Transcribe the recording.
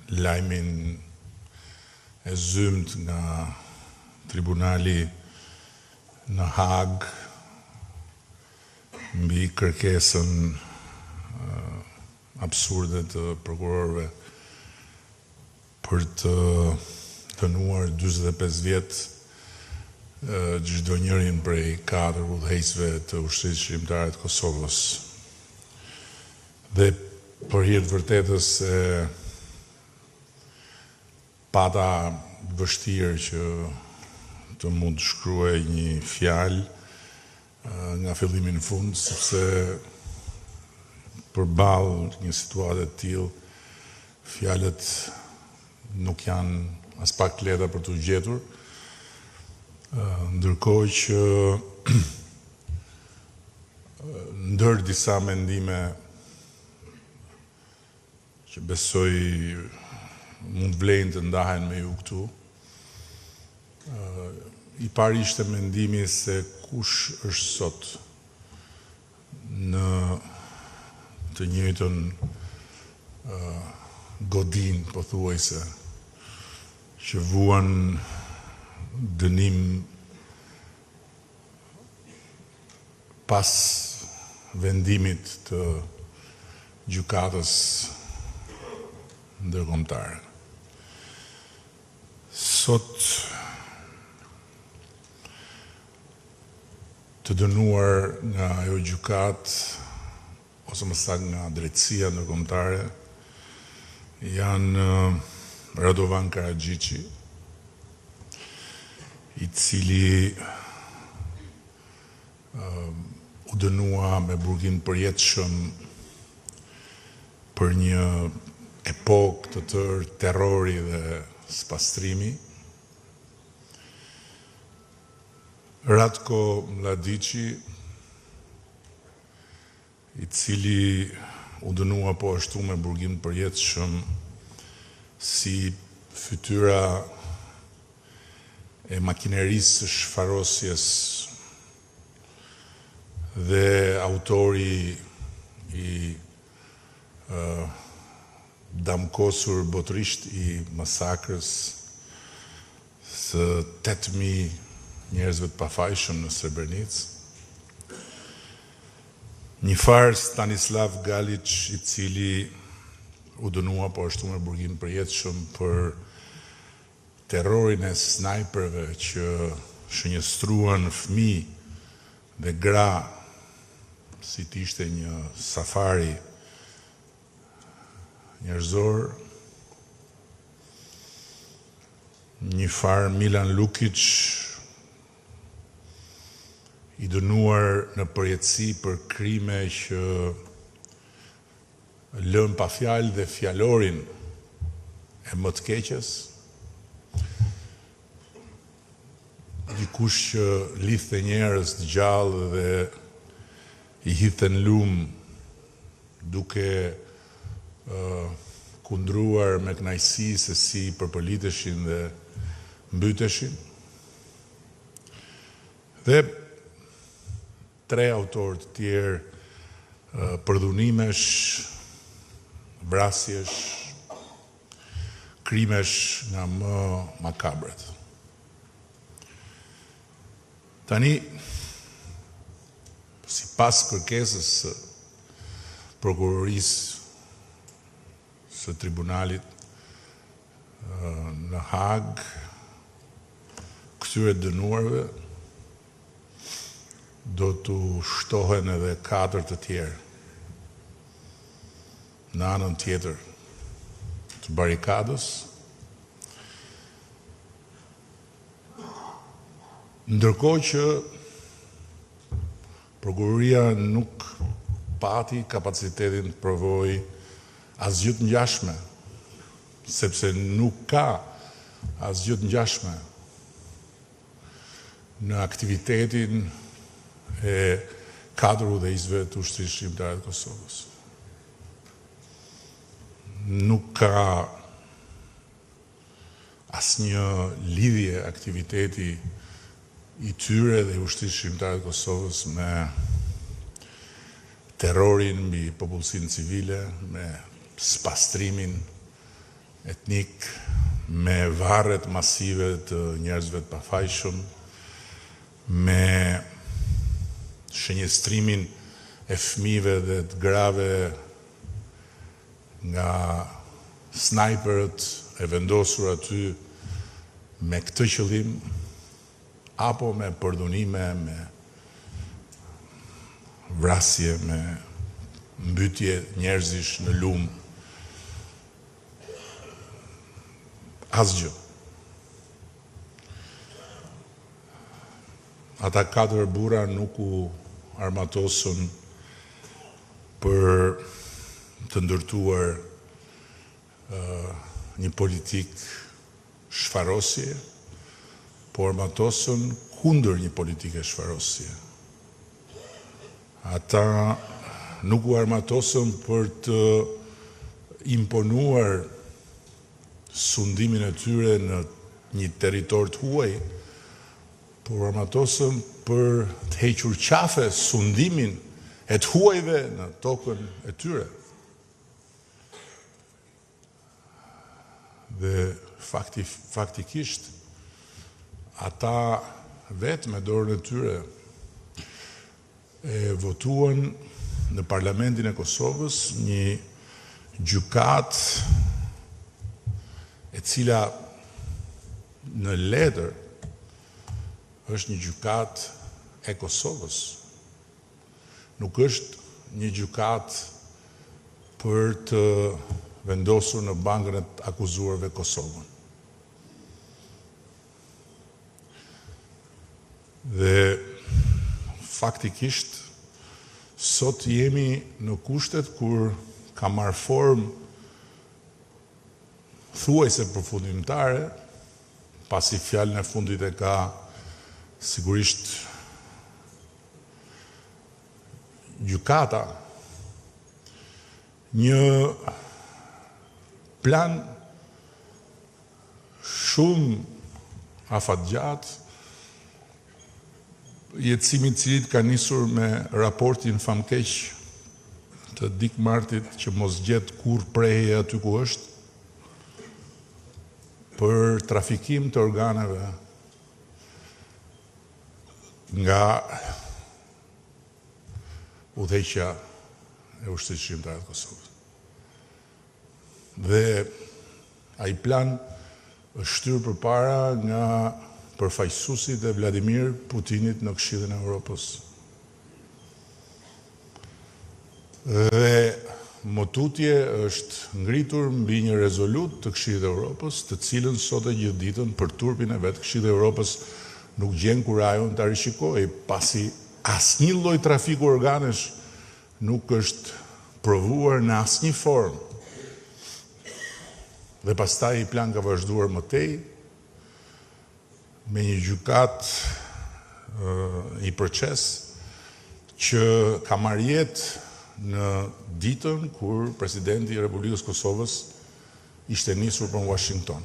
lajmin e zymt nga tribunali në Hag mbi kërkesën absurde të prokurorëve për të dënuar 45 vjet çdo njërin prej 4 udhëheqësve të ushtrisë shqiptare të Kosovës. Dhe për hir të vërtetës pata vështirë që të mund të shkruaj një fjalë nga fillimi në fund, sepse përballë një situate të tillë, fjalët nuk janë as pak lehta për të gjetur, ndërkohë që ndër disa mendime që besoj mund vlejnë të ndahen me ju këtu, i pari ishte mendimi se kush është sot në të njëjtën godin, pothuajse, që vuan dënim pas vendimit të gjykatës ndërkombëtare. Sot të dënuar nga ajo gjykatë, ose më saktë nga drejtësia ndërkombëtare, janë Radovan Karadžići, i cili u dënua me burgim përjetshëm për një epokë të tërë terrori dhe spastrimi. Ratko Mladići, i cili u dënua po ashtu me burgim përjetshëm si fytyra e makinerisë së shfarosjes dhe autori i damkosur botërisht i masakrës së 8.000 njerëzve të pafajshëm në Srebrenicë. Një farë Stanislav Galić, i cili u dënua po ashtu me burgim përjetshëm për terrorin e snajperëve që shënjestruan fëmijë dhe gra, si t'ishte një safari njerëzor. Një farë Milan Lukić, i dënuar në përjetësi për krime që lën pa fjalë dhe fjalorin e më të keqes. Dikush që lidhte njerëz të gjallë dhe i hidhte në lumë duke kundruar me kënaqësi se si përpoliteshin dhe mbyteshin. Dhe 3 autorë të tjerë përdhunimesh, vrasjesh, krimesh nga më makabret. Tani, sipas kërkesës së prokurorisë së tribunalit në Hag, këtyre dënuarve do të shtohen edhe 4 të tjerë në anën tjetër të barikadës, ndërkohë që prokuroria nuk pati kapacitetin të provoj asgjë të ngjashme, sepse nuk ka asgjë të ngjashme në aktivitetin e 4 udhëheqësve të ushtrisë shqiptare të Kosovës. Nuk ka asnjë lidhje aktiviteti i tyre dhe i ushtrisë shqiptare të Kosovës me terrorin mbi popullsinë civile, me spastrimin etnik, me varret masive të njerëzve të pafajshëm, me shënjestrimin e fëmijëve dhe të grave nga snajperët e vendosur aty me këtë qëllim, apo me përdhunime, me vrasje, me mbytje njerëzish në lumë. Asgjë. Ata 4 burra nuk u armatosën për të ndërtuar një politik shfarosje, por armatosën kundër një politike shfarosje. Ata nuk u armatosën për të imponuar sundimin e tyre në një territor të huaj, por armatosën për të hequr qafe sundimin e të huajve në tokën e tyre. Dhe faktikisht, ata vetë me dorën e tyre e votuan në Parlamentin e Kosovës një gjykat e cila në letër është një gjykat e Kosovës. Nuk është një gjykat për të vendosur në bankën e të akuzuarve Kosovën. Dhe faktikisht, sot jemi në kushtet kur ka marrë formë thuajse përfundimtare, pasi fjalën e fundit e ka sigurisht gjykata, një plan shumë afatgjatë, jetësimi i cilit ka nisur me raportin famkeq të Dick Martit që mos gjet kur prehje aty ku është, për trafikim të organeve nga udhëheqja e ushtrisë shqiptare të Kosovës. Dhe ai plan është shtyrë përpara nga përfaqësuesit e Vladimir Putinit në Këshillin e Evropës. Dhe motutje është ngritur mbi një rezolut të Këshillit të Evropës, të cilën sot e gjithë ditën për turpin e vetë Këshillit të Evropës nuk gjen kurajon ta rishikojë, pasi asnjë lloj trafiku organesh nuk është provuar në asnjë formë. Dhe pastaj i plan ka vazhduar më tej me një gjykat i proces që ka marrë jetë në ditën kur presidenti i Republikës Kosovës ishte nisur për Washington.